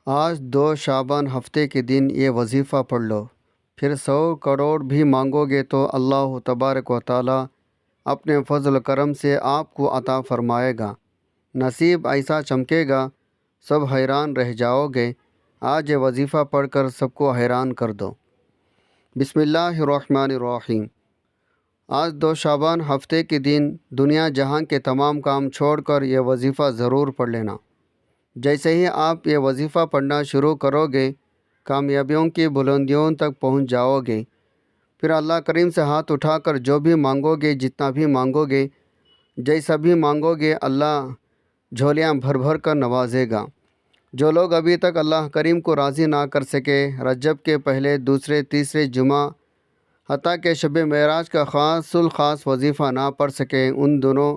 آج 2 شعبان ہفتے کے دن یہ وظیفہ پڑھ لو، پھر 100 کروڑ بھی مانگو گے تو اللہ تبارک و تعالی اپنے فضل و کرم سے آپ کو عطا فرمائے گا۔ نصیب ایسا چمکے گا، سب حیران رہ جاؤ گے۔ آج یہ وظیفہ پڑھ کر سب کو حیران کر دو۔ بسم اللہ الرحمن الرحیم۔ آج 2 شعبان ہفتے کے دن دنیا جہاں کے تمام کام چھوڑ کر یہ وظیفہ ضرور پڑھ لینا۔ جیسے ہی آپ یہ وظیفہ پڑھنا شروع کرو گے، کامیابیوں کی بلندیوں تک پہنچ جاؤ گے۔ پھر اللہ کریم سے ہاتھ اٹھا کر جو بھی مانگو گے، جتنا بھی مانگو گے، جیسا بھی مانگو گے، اللہ جھولیاں بھر بھر کر نوازے گا۔ جو لوگ ابھی تک اللہ کریم کو راضی نہ کر سکے، رجب کے پہلے، دوسرے، تیسرے جمعہ، حتیٰ کہ شب معراج کا خاص الخاص وظیفہ نہ پڑھ سکے، ان دونوں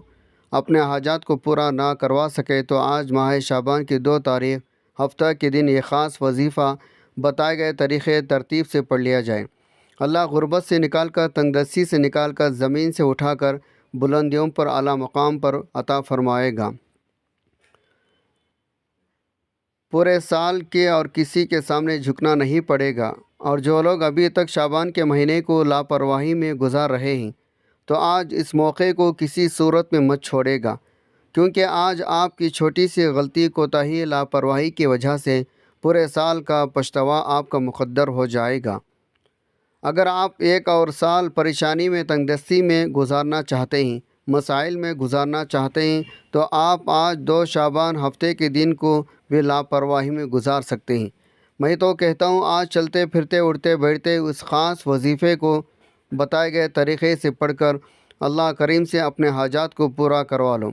اپنے حاجات کو پورا نہ کروا سکے، تو آج ماہ شعبان کی 2 تاریخ ہفتہ کے دن یہ خاص وظیفہ بتائے گئے طریقے ترتیب سے پڑھ لیا جائے۔ اللہ غربت سے نکال کر، تنگ دستی سے نکال کر، زمین سے اٹھا کر بلندیوں پر، اعلیٰ مقام پر عطا فرمائے گا۔ پورے سال کے اور کسی کے سامنے جھکنا نہیں پڑے گا۔ اور جو لوگ ابھی تک شعبان کے مہینے کو لاپرواہی میں گزار رہے ہیں، تو آج اس موقع کو کسی صورت میں مت چھوڑے گا، کیونکہ آج آپ کی چھوٹی سی غلطی، کوتاہی، لاپرواہی کی وجہ سے پورے سال کا پچھتاوا آپ کا مقدر ہو جائے گا۔ اگر آپ ایک اور سال پریشانی میں، تنگ دستی میں گزارنا چاہتے ہیں، مسائل میں گزارنا چاہتے ہیں، تو آپ آج 2 شعبان ہفتے کے دن کو بھی لاپرواہی میں گزار سکتے ہیں۔ میں تو کہتا ہوں آج چلتے پھرتے، اٹھتے بیٹھتے اس خاص وظیفے کو بتائے گئے طریقے سے پڑھ کر اللہ کریم سے اپنے حاجات کو پورا کروا لو۔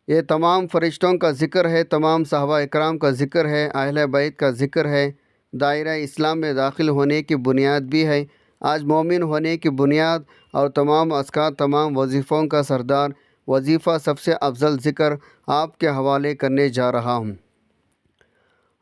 یہ تمام فرشتوں کا ذکر ہے، تمام صحابہ اکرام کا ذکر ہے، اہل بیت کا ذکر ہے، دائرہ اسلام میں داخل ہونے کی بنیاد بھی ہے، آج مومن ہونے کی بنیاد، اور تمام اذکار، تمام وظیفوں کا سردار وظیفہ، سب سے افضل ذکر آپ کے حوالے کرنے جا رہا ہوں۔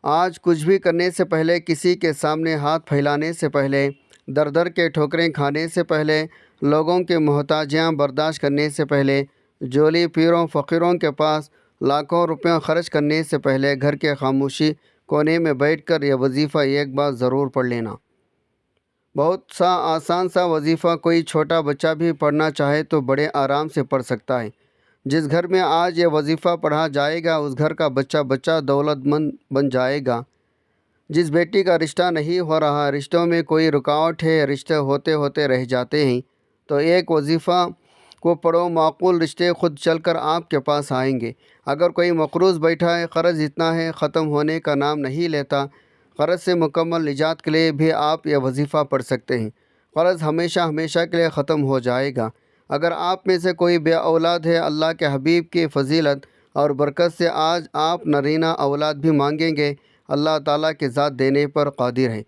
آج کچھ بھی کرنے سے پہلے، کسی کے سامنے ہاتھ پھیلانے سے پہلے، در در کے ٹھوکریں کھانے سے پہلے، لوگوں کے محتاجیاں برداشت کرنے سے پہلے، جولی پیروں فقیروں کے پاس لاکھوں روپے خرچ کرنے سے پہلے، گھر کے خاموشی کونے میں بیٹھ کر یہ وظیفہ ایک بار ضرور پڑھ لینا۔ بہت سا آسان سا وظیفہ، کوئی چھوٹا بچہ بھی پڑھنا چاہے تو بڑے آرام سے پڑھ سکتا ہے۔ جس گھر میں آج یہ وظیفہ پڑھا جائے گا، اس گھر کا بچہ دولت مند بن جائے گا۔ جس بیٹی کا رشتہ نہیں ہو رہا، رشتوں میں کوئی رکاوٹ ہے، رشتے ہوتے ہوتے رہ جاتے ہیں، تو ایک وظیفہ کو پڑھو، معقول رشتے خود چل کر آپ کے پاس آئیں گے۔ اگر کوئی مقروض بیٹھا ہے، قرض اتنا ہے، ختم ہونے کا نام نہیں لیتا، قرض سے مکمل نجات کے لیے بھی آپ یہ وظیفہ پڑھ سکتے ہیں۔ قرض ہمیشہ ہمیشہ کے لیے ختم ہو جائے گا۔ اگر آپ میں سے کوئی بے اولاد ہے، اللہ کے حبیب کی فضیلت اور برکت سے آج آپ نرینہ اولاد بھی مانگیں گے، اللہ تعالیٰ کی ذات دینے پر قادر ہے۔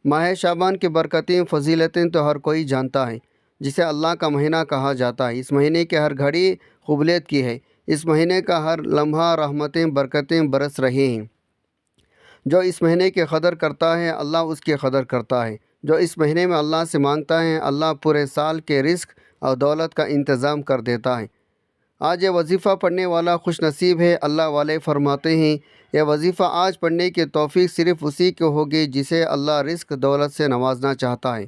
ماہ شعبان کی برکتیں، فضیلتیں تو ہر کوئی جانتا ہے، جسے اللہ کا مہینہ کہا جاتا ہے۔ اس مہینے کی ہر گھڑی قبولیت کی ہے، اس مہینے کا ہر لمحہ رحمتیں، برکتیں برس رہی ہیں۔ جو اس مہینے کی قدر کرتا ہے، اللہ اس کی قدر کرتا ہے۔ جو اس مہینے میں اللہ سے مانگتا ہے، اللہ پورے سال کے رزق اور دولت کا انتظام کر دیتا ہے۔ آج یہ وظیفہ پڑھنے والا خوش نصیب ہے۔ اللہ والے فرماتے ہیں، یہ وظیفہ آج پڑھنے کی توفیق صرف اسی کو ہوگی جسے اللہ رزق دولت سے نوازنا چاہتا ہے،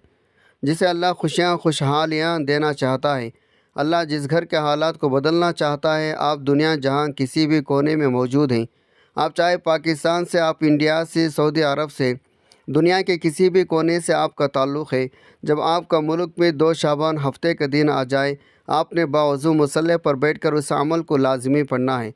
جسے اللہ خوشیاں خوشحالیاں دینا چاہتا ہے۔ اللہ جس گھر کے حالات کو بدلنا چاہتا ہے، آپ دنیا جہاں کسی بھی کونے میں موجود ہیں، آپ چاہے پاکستان سے، آپ انڈیا سے، سعودی عرب سے، دنیا کے کسی بھی کونے سے آپ کا تعلق ہے، جب آپ کا ملک میں 2 شعبان ہفتے کا دن آ جائے، آپ نے باوضو مصلی پر بیٹھ کر اس عمل کو لازمی پڑھنا ہے،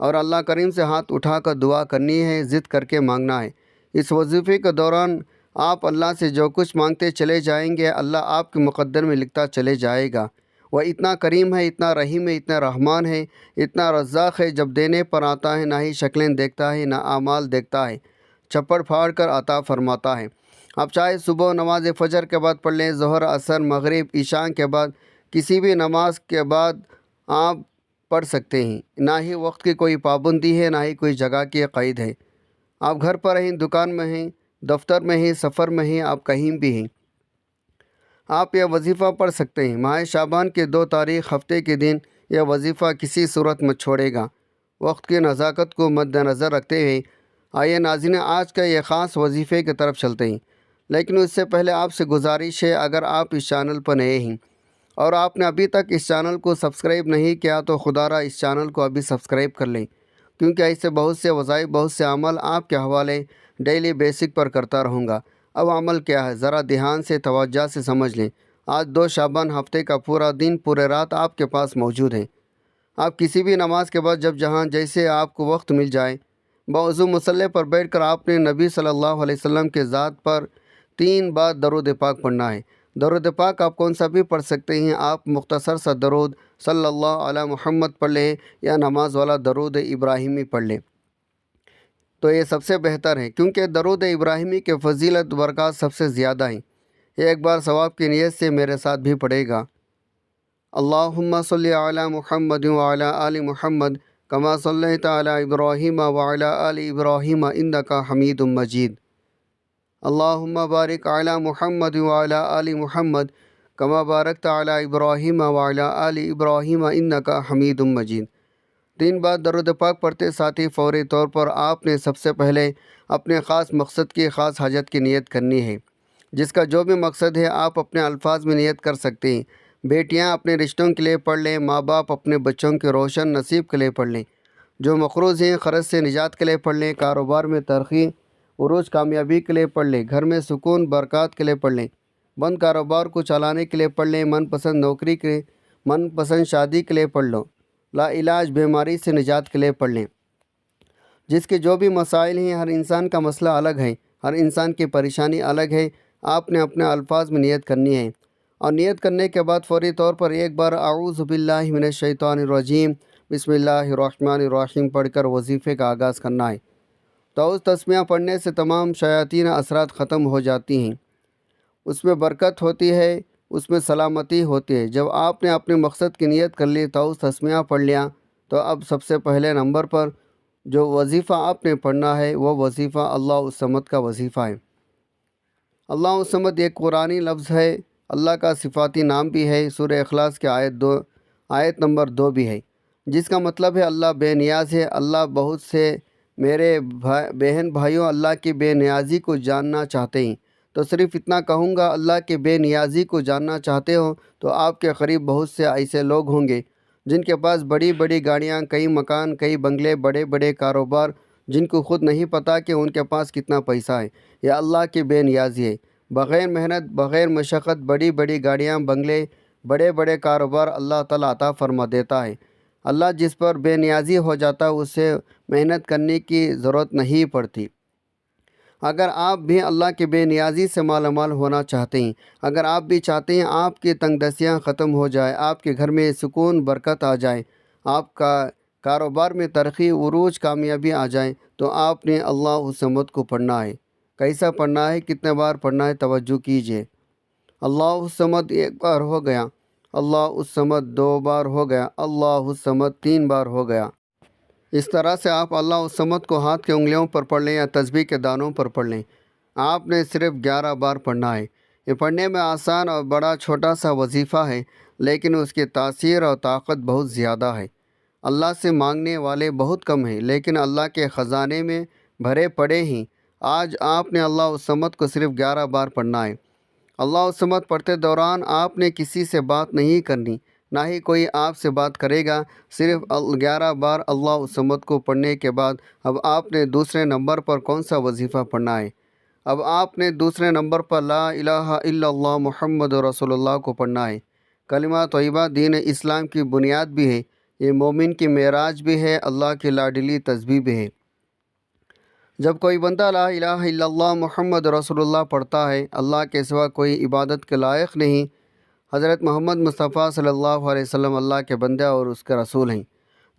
اور اللہ کریم سے ہاتھ اٹھا کر دعا کرنی ہے، ضد کر کے مانگنا ہے۔ اس وظیفے کے دوران آپ اللہ سے جو کچھ مانگتے چلے جائیں گے، اللہ آپ کے مقدر میں لکھتا چلے جائے گا۔ وہ اتنا کریم ہے، اتنا رحیم ہے، اتنا رحمان ہے، اتنا رزاق ہے، جب دینے پر آتا ہے نہ ہی شکلیں دیکھتا ہے، نہ اعمال دیکھتا ہے، چھپڑ پھاڑ کر عطا فرماتا ہے۔ آپ چاہے صبح نماز فجر کے بعد پڑھ لیں، ظہر، عصر، مغرب، عشاء کے بعد، کسی بھی نماز کے بعد آپ پڑھ سکتے ہیں۔ نہ ہی وقت کی کوئی پابندی ہے، نہ ہی کوئی جگہ کی قید ہے۔ آپ گھر پر ہیں، دکان میں ہیں، دفتر میں ہیں، سفر میں ہیں، آپ کہیں بھی ہیں، آپ یہ وظیفہ پڑھ سکتے ہیں۔ ماہ شعبان کے 2 تاریخ ہفتے کے دن یہ وظیفہ کسی صورت مت چھوڑے گا۔ وقت کی نزاکت کو مد نظر رکھتے ہوئے آئیے ناظرین، آج کا یہ خاص وظیفے کی طرف چلتے ہیں، لیکن اس سے پہلے آپ سے گزارش ہے، اگر آپ اس چینل پر نئے ہیں اور آپ نے ابھی تک اس چینل کو سبسکرائب نہیں کیا تو خدا را اس چینل کو ابھی سبسکرائب کر لیں، کیونکہ ایسے بہت سے وظائف، بہت سے عمل آپ کے حوالے ڈیلی بیسک پر کرتا رہوں گا۔ اب عمل کیا ہے، ذرا دھیان سے توجہ سے سمجھ لیں۔ آج 2 شعبان ہفتے کا پورا دن، پورے رات آپ کے پاس موجود ہے۔ آپ کسی بھی نماز کے بعد جب جہاں جیسے آپ کو وقت مل جائے، باوضو مصلی پر بیٹھ کر آپ نے نبی صلی اللہ علیہ وسلم کے ذات پر 3 بار درود پاک پڑھنا ہے۔ درود پاک آپ کون سا بھی پڑھ سکتے ہیں، آپ مختصر سا درود صلی اللہ علی محمد پڑھ لیں یا نماز والا درود ابراہیمی پڑھ لیں تو یہ سب سے بہتر ہے، کیونکہ درود ابراہیمی کے فضیلت برکات سب سے زیادہ ہیں۔ یہ ایک بار ثواب کی نیت سے میرے ساتھ بھی پڑھے گا۔ اللہم صلی علی محمد وعلی آل محمد کما صلیت علی ابراہیم وعلی آل ابراہیم انک حمید مجید۔ اللہم بارک علی محمد وعلی آل محمد کما بارکت علی ابراہیم وعلی آل ابراہیم انک حمید مجید۔ 3 بار درود پاک پڑھتے ساتھ ہی فوری طور پر آپ نے سب سے پہلے اپنے خاص مقصد کی، خاص حاجت کی نیت کرنی ہے، جس کا جو بھی مقصد ہے آپ اپنے الفاظ میں نیت کر سکتے ہیں۔ بیٹیاں اپنے رشتوں کے لیے پڑھ لیں، ماں باپ اپنے بچوں کے روشن نصیب کے لیے پڑھ لیں، جو مقروض ہیں قرض سے نجات کے لیے پڑھ لیں، کاروبار میں ترقی عروج کامیابی کے لیے پڑھ لیں، گھر میں سکون برکات کے لیے پڑھ لیں، بند کاروبار کو چلانے کے لیے پڑھ لیں، من پسند نوکری کے، من پسند شادی کے لیے پڑھ لو، لا علاج بیماری سے نجات کے لیے پڑھ لیں۔ جس کے جو بھی مسائل ہیں، ہر انسان کا مسئلہ الگ ہے، ہر انسان کی پریشانی الگ ہے، آپ نے اپنے الفاظ میں نیت کرنی ہے، اور نیت کرنے کے بعد فوری طور پر ایک بار اعوذ باللہ من الشیطان الرجیم بسم اللہ الرحمن الرحیم پڑھ کر وظیفے کا آغاز کرنا ہے۔ تو اس تسمیہ پڑھنے سے تمام شیاطین اثرات ختم ہو جاتی ہیں، اس میں برکت ہوتی ہے، اس میں سلامتی ہوتی ہے۔ جب آپ نے اپنے مقصد کی نیت کر لی، تو اس تسمیہ پڑھ لیا، تو اب سب سے پہلے نمبر پر جو وظیفہ آپ نے پڑھنا ہے وہ وظیفہ اللہ الصمد کا وظیفہ ہے۔ اللہ الصمد ایک قرآنی لفظ ہے، اللہ کا صفاتی نام بھی ہے، سورہ اخلاص کے آیت نمبر 2 بھی ہے، جس کا مطلب ہے اللہ بے نیاز ہے۔ اللہ بہت سے میرے بہن بھائیوں اللہ کی بے نیازی کو جاننا چاہتے ہیں، تو صرف اتنا کہوں گا، اللہ کی بے نیازی کو جاننا چاہتے ہو تو آپ کے قریب بہت سے ایسے لوگ ہوں گے جن کے پاس بڑی بڑی گاڑیاں، کئی مکان، کئی بنگلے، بڑے بڑے کاروبار، جن کو خود نہیں پتہ کہ ان کے پاس کتنا پیسہ ہے۔ یہ اللہ کی بے نیازی ہے، بغیر محنت، بغیر مشقت بڑی بڑی گاڑیاں، بنگلے، بڑے بڑے کاروبار اللہ تعالیٰ عطا فرما دیتا ہے۔ اللہ جس پر بے نیازی ہو جاتا ہے اسے محنت کرنے کی ضرورت نہیں پڑتی۔ اگر آپ بھی اللہ کی بے نیازی سے مالا مال ہونا چاہتے ہیں، اگر آپ بھی چاہتے ہیں آپ کی تنگ دستیاں ختم ہو جائے، آپ کے گھر میں سکون برکت آ جائے، آپ کا کاروبار میں ترقی عروج کامیابی آ جائے، تو آپ نے اللہ الصمد کو پڑھنا ہے۔ کیسا پڑھنا ہے، کتنے بار پڑھنا ہے، توجہ کیجیے۔ اللہ الصمد 1 بار ہو گیا، اللہ الصمد 2 بار ہو گیا، اللہ الصمد 3 بار ہو گیا۔ اس طرح سے آپ اللہ الصمد کو ہاتھ کی انگلیوں پر پڑھ لیں یا تسبیح کے دانوں پر پڑھ لیں۔ آپ نے صرف 11 بار پڑھنا ہے۔ یہ پڑھنے میں آسان اور بڑا چھوٹا سا وظیفہ ہے، لیکن اس کی تاثیر اور طاقت بہت زیادہ ہے۔ اللہ سے مانگنے والے بہت کم ہیں، لیکن اللہ کے خزانے میں بھرے پڑے ہیں۔ آج آپ نے اللہ الصمد کو صرف 11 بار پڑھنا ہے۔ اللہ الصمد پڑھتے دوران آپ نے کسی سے بات نہیں کرنی، نہ ہی کوئی آپ سے بات کرے گا۔ صرف 11 بار اللہ الصمد کو پڑھنے کے بعد اب آپ نے دوسرے نمبر پر کون سا وظیفہ پڑھنا ہے؟ اب آپ نے دوسرے نمبر پر لا الہ الا اللہ محمد رسول اللہ کو پڑھنا ہے۔ کلمہ طیبہ دین اسلام کی بنیاد بھی ہے، یہ مومن کی معراج بھی ہے، اللہ کی لاڈلی تسبیح بھی ہے۔ جب کوئی بندہ لا الہ الا اللہ محمد رسول اللہ پڑھتا ہے، اللہ کے سوا کوئی عبادت کے لائق نہیں، حضرت محمد مصطفیٰ صلی اللہ علیہ وسلم اللہ کے بندہ اور اس کے رسول ہیں۔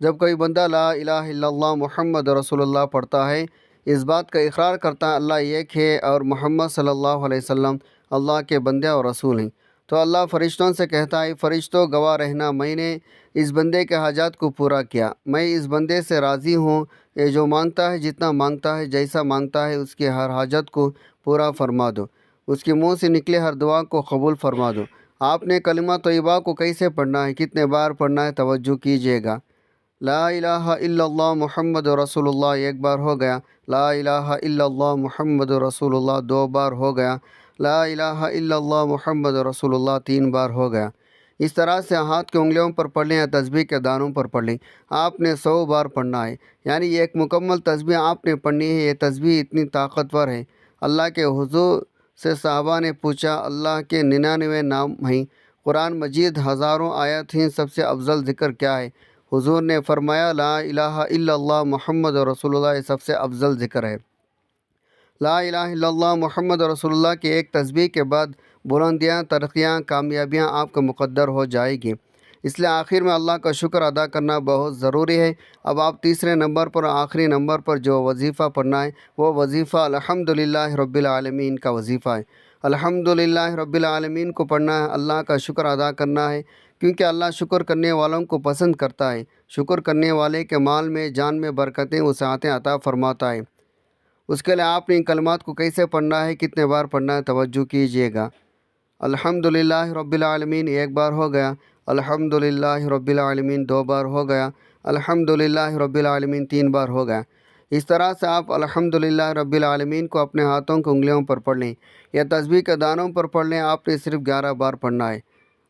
جب کوئی بندہ لا الہ الا اللہ محمد رسول اللہ پڑھتا ہے، اس بات کا اقرار کرتا ہے اللہ ایک ہے اور محمد صلی اللہ علیہ وسلم اللہ کے بندے اور رسول ہیں، تو اللہ فرشتوں سے کہتا ہے، فرشتوں گواہ رہنا، میں نے اس بندے کے حاجات کو پورا کیا، میں اس بندے سے راضی ہوں، یہ جو مانگتا ہے، جتنا مانگتا ہے، جیسا مانگتا ہے، اس کی ہر حاجت کو پورا فرما دو، اس کے منہ سے نکلے ہر دعا کو قبول فرما دو۔ آپ نے کلمہ طیبہ کو کیسے پڑھنا ہے، کتنے بار پڑھنا ہے، توجہ کیجیے گا۔ لا الہ الا اللہ محمد رسول اللہ ایک بار ہو گیا، لا الہ الا اللہ محمد رسول اللہ دو بار ہو گیا، لا الہ الا اللہ محمد رسول اللہ تین بار ہو گیا۔ اس طرح سے ہاتھ کی انگلیوں پر پڑھ لیں یا تسبیح کے دانوں پر پڑھ لیں۔ آپ نے 100 بار پڑھنا ہے، یعنی یہ ایک مکمل تسبیح آپ نے پڑھنی ہے۔ یہ تسبیح اتنی طاقتور ہے، اللہ کے حضور سے صحابہ نے پوچھا، اللہ کے 99 نام ہیں، قرآن مجید ہزاروں آیت ہیں، سب سے افضل ذکر کیا ہے؟ حضور نے فرمایا لا الہ الا اللہ محمد رسول اللہ، یہ سب سے افضل ذکر ہے۔ لا الہ الا اللہ محمد رسول اللہ کی ایک تسبیح کے بعد بلندیاں، ترقیاں، کامیابیاں آپ کو مقدر ہو جائے گی۔ اس لیے آخر میں اللہ کا شکر ادا کرنا بہت ضروری ہے۔ اب آپ تیسرے نمبر پر، آخری نمبر پر جو وظیفہ پڑھنا ہے وہ وظیفہ الحمدللہ رب العالمین کا وظیفہ ہے۔ الحمدللہ رب العالمین کو پڑھنا ہے، اللہ کا شکر ادا کرنا ہے، کیونکہ اللہ شکر کرنے والوں کو پسند کرتا ہے۔ شکر کرنے والے کے مال میں، جان میں برکتیں، وسعتیں عطا فرماتا ہے۔ اس کے لیے آپ نے ان کلمات کو کیسے پڑھنا ہے، کتنے بار پڑھنا ہے، توجہ کیجیے گا۔ الحمدللہ رب العالمین ایک بار ہو گیا، الحمدللہ رب العالمین دو بار ہو گیا، الحمدللہ رب العالمین تین بار ہو گیا۔ اس طرح سے آپ الحمدللہ رب العالمین کو اپنے ہاتھوں کی انگلیوں پر پڑھ لیں یا تسبیح کے دانوں پر پڑھ لیں۔ آپ نے صرف 11 بار پڑھنا ہے،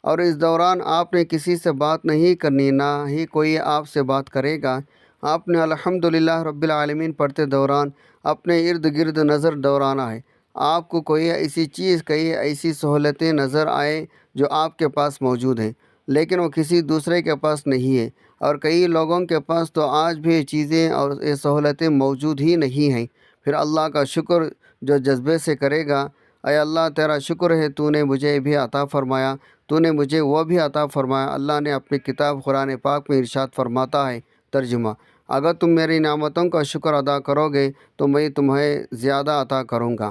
اور اس دوران آپ نے کسی سے بات نہیں کرنی، نہ ہی کوئی آپ سے بات کرے گا۔ آپ نے الحمدللہ رب العالمین پڑھتے دوران اپنے ارد گرد نظر دوڑانا ہے۔ آپ کو کوئی ایسی چیز، کئی ایسی سہولتیں نظر آئیں جو آپ کے پاس موجود ہیں، لیکن وہ کسی دوسرے کے پاس نہیں ہے، اور کئی لوگوں کے پاس تو آج بھی چیزیں اور یہ سہولتیں موجود ہی نہیں ہیں۔ پھر اللہ کا شکر جو جذبے سے کرے گا، اے اللہ تیرا شکر ہے، تو نے مجھے بھی عطا فرمایا، تو نے مجھے وہ بھی عطا فرمایا۔ اللہ نے اپنی کتاب قرآن پاک میں ارشاد فرماتا ہے، ترجمہ، اگر تم میری نعمتوں کا شکر ادا کرو گے تو میں تمہیں زیادہ عطا کروں گا۔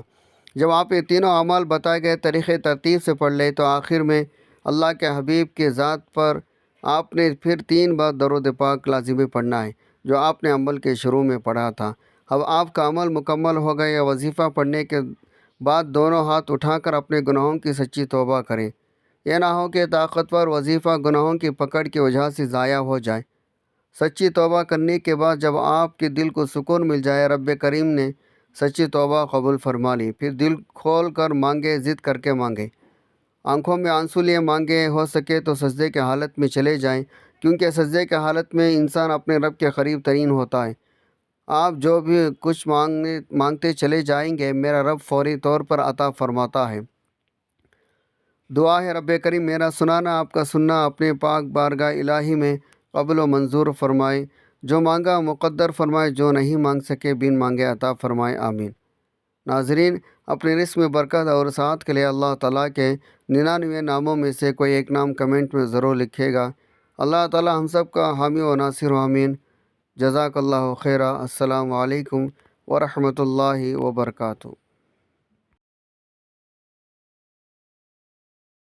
جب آپ یہ تینوں اعمال بتائے گئے طریقے ترتیب سے پڑھ لیں تو آخر میں اللہ کے حبیب کے ذات پر آپ نے پھر 3 بار درود پاک لازمی پڑھنا ہے، جو آپ نے عمل کے شروع میں پڑھا تھا۔ اب آپ کا عمل مکمل ہو گیا۔ وظیفہ پڑھنے کے بعد دونوں ہاتھ اٹھا کر اپنے گناہوں کی سچی توبہ کریں۔ یہ نہ ہو کہ طاقتور وظیفہ گناہوں کی پکڑ کی وجہ سے ضائع ہو جائے۔ سچی توبہ کرنے کے بعد جب آپ کے دل کو سکون مل جائے، رب کریم نے سچی توبہ قبول فرما لی، پھر دل کھول کر مانگے، ضد کر کے مانگے، آنکھوں میں آنسو لیے مانگے، ہو سکے تو سجدے کے حالت میں چلے جائیں، کیونکہ سجدے کے حالت میں انسان اپنے رب کے قریب ترین ہوتا ہے۔ آپ جو بھی کچھ مانگتے چلے جائیں گے، میرا رب فوری طور پر عطا فرماتا ہے۔ دعا ہے، رب کریم میرا سنانا، آپ کا سننا اپنے پاک بارگاہ الہی میں قبول و منظور فرمائے، جو مانگا مقدر فرمائے، جو نہیں مانگ سکے بن مانگے عطا فرمائے، آمین۔ ناظرین، اپنے رزق میں برکت اور سعادت کے لیے اللہ تعالیٰ کے 99 ناموں میں سے کوئی ایک نام کمنٹ میں ضرور لکھیے گا۔ اللہ تعالیٰ ہم سب کا حامی و ناصر و آمین۔ جزاک اللہ خیرہ۔ السلام علیکم ورحمۃ اللہ وبرکاتہ۔